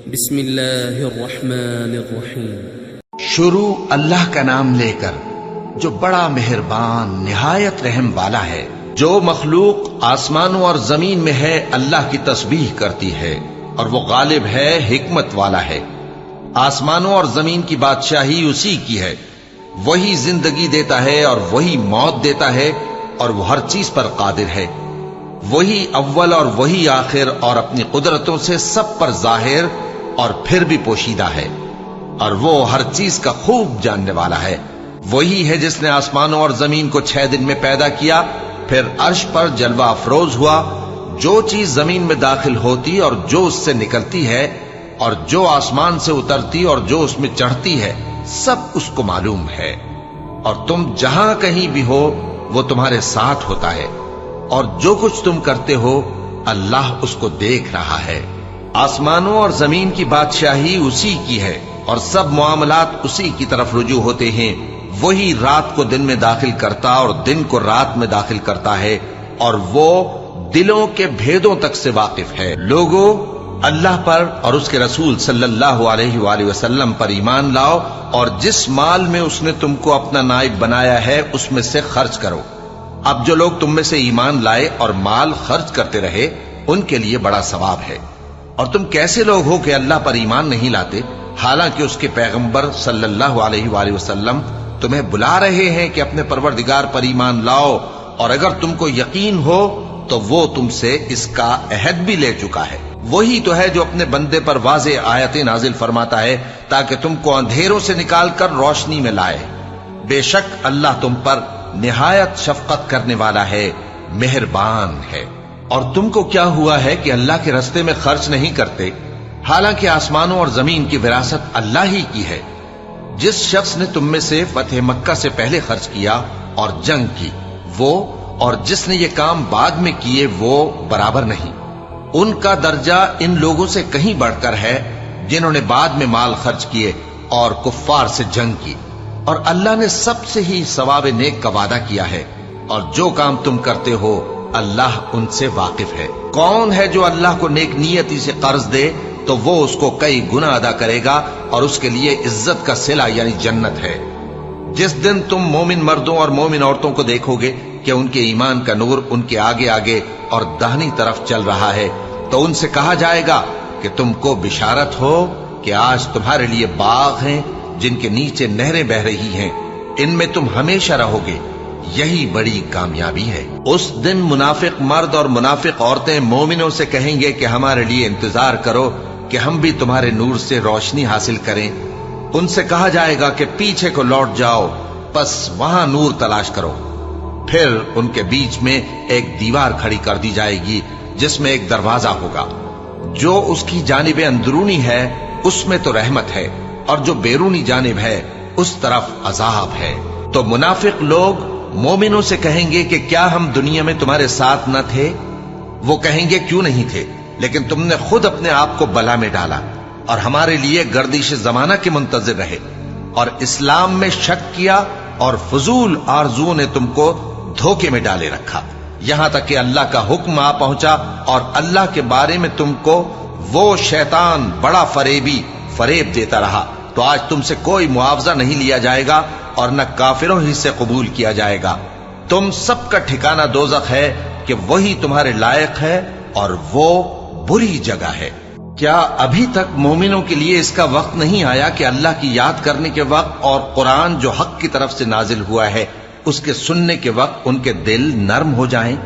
بسم اللہ الرحمن الرحیم۔ شروع اللہ کا نام لے کر جو بڑا مہربان نہایت رحم والا ہے۔ جو مخلوق آسمانوں اور زمین میں ہے اللہ کی تسبیح کرتی ہے، اور وہ غالب ہے، حکمت والا ہے۔ آسمانوں اور زمین کی بادشاہی اسی کی ہے، وہی زندگی دیتا ہے اور وہی موت دیتا ہے، اور وہ ہر چیز پر قادر ہے۔ وہی اول اور وہی آخر، اور اپنی قدرتوں سے سب پر ظاہر اور پھر بھی پوشیدہ ہے، اور وہ ہر چیز کا خوب جاننے والا ہے۔ وہی ہے جس نے آسمانوں اور زمین کو 6 دن میں پیدا کیا، پھر عرش پر جلوہ افروز ہوا۔ جو چیز زمین میں داخل ہوتی اور جو اس سے نکلتی ہے، اور جو آسمان سے اترتی اور جو اس میں چڑھتی ہے، سب اس کو معلوم ہے۔ اور تم جہاں کہیں بھی ہو وہ تمہارے ساتھ ہوتا ہے، اور جو کچھ تم کرتے ہو اللہ اس کو دیکھ رہا ہے۔ آسمانوں اور زمین کی بادشاہی اسی کی ہے، اور سب معاملات اسی کی طرف رجوع ہوتے ہیں۔ وہی رات کو دن میں داخل کرتا اور دن کو رات میں داخل کرتا ہے، اور وہ دلوں کے بھیدوں تک سے واقف ہے۔ لوگو، اللہ پر اور اس کے رسول صلی اللہ علیہ وآلہ وسلم پر ایمان لاؤ، اور جس مال میں اس نے تم کو اپنا نائب بنایا ہے اس میں سے خرچ کرو۔ اب جو لوگ تم میں سے ایمان لائے اور مال خرچ کرتے رہے، ان کے لیے بڑا ثواب ہے۔ اور تم کیسے لوگ ہو کہ اللہ پر ایمان نہیں لاتے، حالانکہ اس کے پیغمبر صلی اللہ علیہ وآلہ وسلم تمہیں بلا رہے ہیں کہ اپنے پروردگار پر ایمان لاؤ، اور اگر تم کو یقین ہو تو وہ تم سے اس کا عہد بھی لے چکا ہے۔ وہی تو ہے جو اپنے بندے پر واضح آیتیں نازل فرماتا ہے تاکہ تم کو اندھیروں سے نکال کر روشنی میں لائے۔ بے شک اللہ تم پر نہایت شفقت کرنے والا ہے، مہربان ہے۔ اور تم کو کیا ہوا ہے کہ اللہ کے رستے میں خرچ نہیں کرتے، حالانکہ آسمانوں اور زمین کی وراثت اللہ ہی کی ہے۔ جس شخص نے تم میں سے فتح مکہ سے پہلے خرچ کیا اور جنگ کی، وہ اور جس نے یہ کام بعد میں کیے وہ برابر نہیں۔ ان کا درجہ ان لوگوں سے کہیں بڑھ کر ہے جنہوں نے بعد میں مال خرچ کیے اور کفار سے جنگ کی، اور اللہ نے سب سے ہی ثواب نیک کا وعدہ کیا ہے، اور جو کام تم کرتے ہو اللہ ان سے واقف ہے۔ کون ہے جو اللہ کو نیک نیتی سے قرض دے تو وہ اس کو کئی گنا ادا کرے گا، اور اس کے لیے عزت کا صلہ یعنی جنت ہے۔ جس دن تم مومن مردوں اور مومن عورتوں کو دیکھو گے کہ ان کے ایمان کا نور ان کے آگے آگے اور داہنی طرف چل رہا ہے، تو ان سے کہا جائے گا کہ تم کو بشارت ہو کہ آج تمہارے لیے باغ ہیں جن کے نیچے نہریں بہ رہی ہیں، ان میں تم ہمیشہ رہو گے، یہی بڑی کامیابی ہے۔ اس دن منافق مرد اور منافق عورتیں مومنوں سے کہیں گے کہ ہمارے لیے انتظار کرو کہ ہم بھی تمہارے نور سے روشنی حاصل کریں۔ ان سے کہا جائے گا کہ پیچھے کو لوٹ جاؤ، پس وہاں نور تلاش کرو۔ پھر ان کے بیچ میں ایک دیوار کھڑی کر دی جائے گی جس میں ایک دروازہ ہوگا، جو اس کی جانب اندرونی ہے اس میں تو رحمت ہے، اور جو بیرونی جانب ہے اس طرف عذاب ہے۔ تو منافق لوگ مومنوں سے کہیں گے کہ کیا ہم دنیا میں تمہارے ساتھ نہ تھے؟ وہ کہیں گے کیوں نہیں تھے، لیکن تم نے خود اپنے آپ کو بلا میں ڈالا اور ہمارے لیے گردش زمانہ کے منتظر رہے، اور اسلام میں شک کیا، اور فضول آرزوؤں نے تم کو دھوکے میں ڈالے رکھا، یہاں تک کہ اللہ کا حکم آ پہنچا، اور اللہ کے بارے میں تم کو وہ شیطان بڑا فریب دیتا رہا۔ تو آج تم سے کوئی معاوضہ نہیں لیا جائے گا، اور نہ کافروں ہی سے قبول کیا جائے گا۔ تم سب کا ٹھکانہ دوزخ ہے کہ وہی تمہارے لائق ہے، اور وہ بری جگہ ہے۔ کیا ابھی تک مومنوں کے لیے اس کا وقت نہیں آیا کہ اللہ کی یاد کرنے کے وقت اور قرآن جو حق کی طرف سے نازل ہوا ہے اس کے سننے کے وقت ان کے دل نرم ہو جائیں،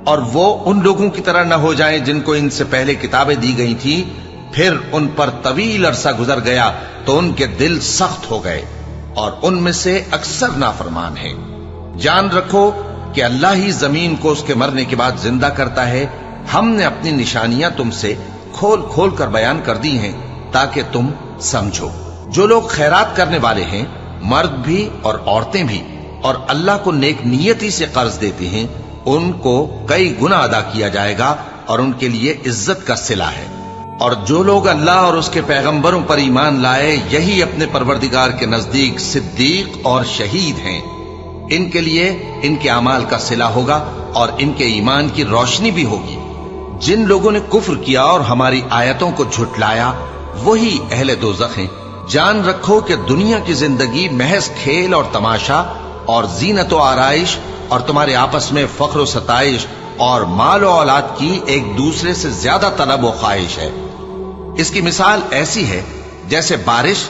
اور وہ ان لوگوں کی طرح نہ ہو جائیں جن کو ان سے پہلے کتابیں دی گئی تھیں، پھر ان پر طویل عرصہ گزر گیا تو ان کے دل سخت ہو گئے، اور ان میں سے اکثر نافرمان ہیں۔ جان رکھو کہ اللہ ہی زمین کو اس کے مرنے کے بعد زندہ کرتا ہے۔ ہم نے اپنی نشانیاں تم سے کھول کھول کر بیان کر دی ہیں تاکہ تم سمجھو۔ جو لوگ خیرات کرنے والے ہیں، مرد بھی اور عورتیں بھی، اور اللہ کو نیک نیتی سے قرض دیتے ہیں، ان کو کئی گنا ادا کیا جائے گا، اور ان کے لیے عزت کا صلہ ہے۔ اور جو لوگ اللہ اور اس کے پیغمبروں پر ایمان لائے، یہی اپنے پروردگار کے نزدیک صدیق اور شہید ہیں۔ ان کے لیے ان کے اعمال کا صلہ ہوگا، اور ان کے ایمان کی روشنی بھی ہوگی۔ جن لوگوں نے کفر کیا اور ہماری آیتوں کو جھٹلایا، وہی اہل دوزخ ہیں۔ جان رکھو کہ دنیا کی زندگی محض کھیل اور تماشا اور زینت و آرائش اور تمہارے آپس میں فخر و ستائش اور مال و اولاد کی ایک دوسرے سے زیادہ طلب و خواہش ہے۔ اس کی مثال ایسی ہے جیسے بارش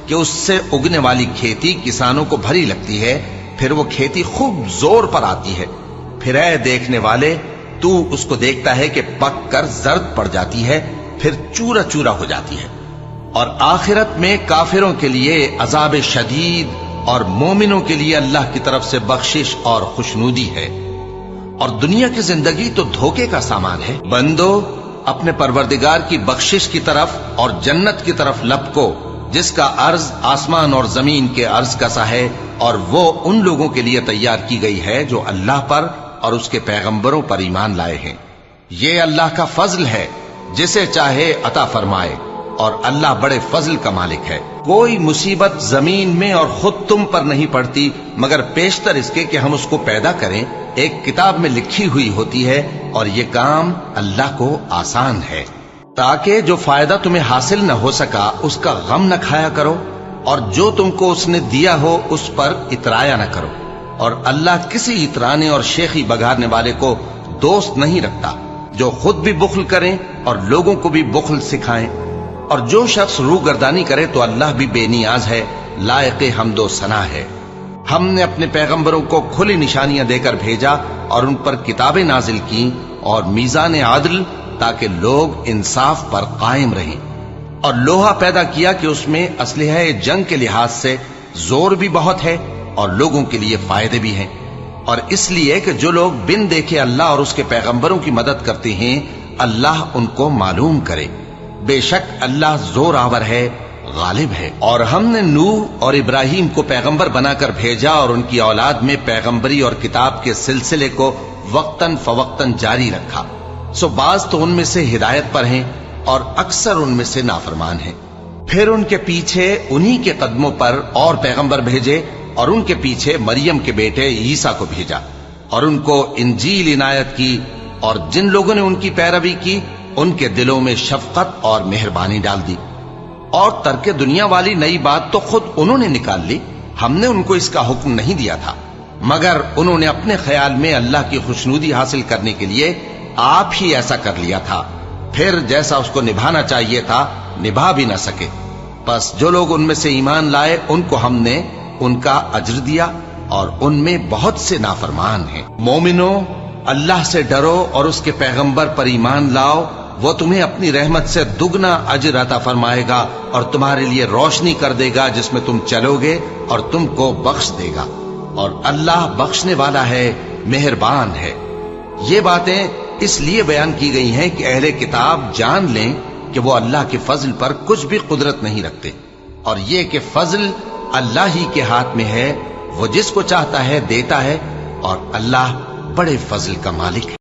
کہ اس سے اگنے والی کھیتی کسانوں کو بھری لگتی ہے، پھر وہ کھیتی خوب زور پر آتی ہے، پھر اے دیکھنے والے تو اس کو دیکھتا ہے کہ پک کر زرد پڑ جاتی ہے، پھر چورا چورا ہو جاتی ہے۔ اور آخرت میں کافروں کے لیے عذاب شدید اور مومنوں کے لیے اللہ کی طرف سے بخشش اور خوشنودی ہے۔ اور دنیا کی زندگی تو دھوکے کا سامان ہے۔ بندو اپنے پروردگار کی بخشش کی طرف اور جنت کی طرف لپکو جس کا عرض آسمان اور زمین کے عرض کا سا ہے، اور وہ ان لوگوں کے لیے تیار کی گئی ہے جو اللہ پر اور اس کے پیغمبروں پر ایمان لائے ہیں۔ یہ اللہ کا فضل ہے، جسے چاہے عطا فرمائے، اور اللہ بڑے فضل کا مالک ہے۔ کوئی مصیبت زمین میں اور خود تم پر نہیں پڑتی مگر پیشتر اس کے کہ ہم اس کو پیدا کریں، ایک کتاب میں لکھی ہوئی ہوتی ہے، اور یہ کام اللہ کو آسان ہے۔ تاکہ جو فائدہ تمہیں حاصل نہ ہو سکا اس کا غم نہ کھایا کرو، اور جو تم کو اس نے دیا ہو اس پر اترایا نہ کرو۔ اور اللہ کسی اترانے اور شیخی بگارنے والے کو دوست نہیں رکھتا، جو خود بھی بخل کریں اور لوگوں کو بھی بخل سکھائیں۔ اور جو شخص روگردانی کرے تو اللہ بھی بے نیاز ہے، لائق حمد و ثنا ہے۔ ہم نے اپنے پیغمبروں کو کھلی نشانیاں دے کر بھیجا اور ان پر کتابیں نازل کی اور میزان عدل، تاکہ لوگ انصاف پر قائم رہیں۔ اور لوہا پیدا کیا کہ اس میں اسلحہ جنگ کے لحاظ سے زور بھی بہت ہے اور لوگوں کے لیے فائدے بھی ہیں، اور اس لیے کہ جو لوگ بن دیکھے اللہ اور اس کے پیغمبروں کی مدد کرتے ہیں اللہ ان کو معلوم کرے۔ بے شک اللہ زور آور ہے، غالب ہے۔ اور ہم نے نوح اور ابراہیم کو پیغمبر بنا کر بھیجا اور ان کی اولاد میں پیغمبری اور کتاب کے سلسلے کو وقتاً فوقتاً جاری رکھا، سو بعض تو ان میں سے ہدایت پر ہیں اور اکثر ان میں سے نافرمان ہیں۔ پھر ان کے پیچھے انہی کے قدموں پر اور پیغمبر بھیجے، اور ان کے پیچھے مریم کے بیٹے عیسیٰ کو بھیجا، اور ان کو انجیل عنایت کی، اور جن لوگوں نے ان کی پیروی کی ان کے دلوں میں شفقت اور مہربانی ڈال دی۔ اور ترک دنیا والی نئی بات تو خود انہوں نے نکال لی، ہم نے ان کو اس کا حکم نہیں دیا تھا، مگر انہوں نے اپنے خیال میں اللہ کی خوشنودی حاصل کرنے کے لیے آپ ہی ایسا کر لیا تھا، پھر جیسا اس کو نبھانا چاہیے تھا نبھا بھی نہ سکے۔ پس جو لوگ ان میں سے ایمان لائے ان کو ہم نے ان کا اجر دیا، اور ان میں بہت سے نافرمان ہیں۔ مومنو اللہ سے ڈرو اور اس کے پیغمبر پر ایمان لاؤ، وہ تمہیں اپنی رحمت سے دگنا اجر عطا فرمائے گا اور تمہارے لیے روشنی کر دے گا جس میں تم چلو گے، اور تم کو بخش دے گا، اور اللہ بخشنے والا ہے، مہربان ہے۔ یہ باتیں اس لیے بیان کی گئی ہیں کہ اہل کتاب جان لیں کہ وہ اللہ کے فضل پر کچھ بھی قدرت نہیں رکھتے، اور یہ کہ فضل اللہ ہی کے ہاتھ میں ہے، وہ جس کو چاہتا ہے دیتا ہے، اور اللہ بڑے فضل کا مالک ہے۔